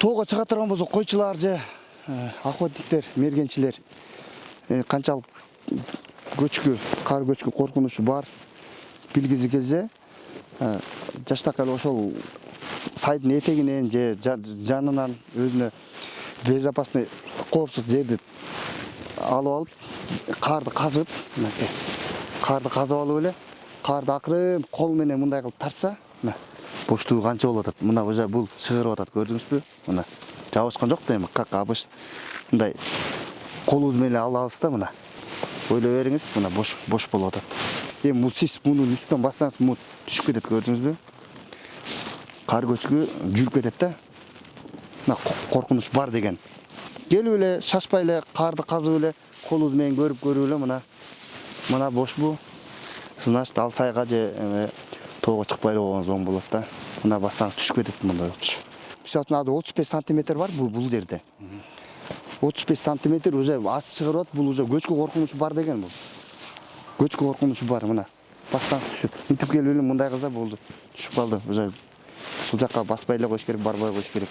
тоого чыга турган болсо койчулар же охотниктер, мергенчилер канчалык көчкү, кар көчкү коркунучу бар билгиси келсе, жаштакай эле ошол сайдын этегинен же жанынан өзүнө безопасный коопсуз жерди алып алып, карды казып, мынакей карды казып алып эле, карды акырын кол менен мындай кылып тартса, мына боштугу канча болуп атат. Мына уже бул чыгырып атат, көрдүңүзбү? Мына жабышкан жок да эми, как обычно мындай колубуз менен алабыз да, мына ойлой бериңиз, мына бош болуп атат. Эми бул сиз мунун үстүнөн бассаңыз, мун түшүп кетет, көрдүңүзбү? Кар көчкү жүрүп кетет да. Мына коркунуч бар деген. Келип эле, шашпай эле карды казып эле, колубуз менен көрүп эле, мына бош бу. Значит, ал сайга же тоого чыкпай эле койгонуңуз оң болот да. Мына бассаңыз түшүп кетет мындай болчу. Мисалы үчүн 35 сантиметр бар бул жерде. 35 сантиметр уже асты чыгарып атат, бул уже көчкү коркунучу бар деген бул. Көчкү коркунучу бар, мына. Бассаңыз түшүп. Мынтип келип эле мындай кылса болду. Түшүп калды. Уже бул жакка баспай эле коюш керек, барбай коюш керек.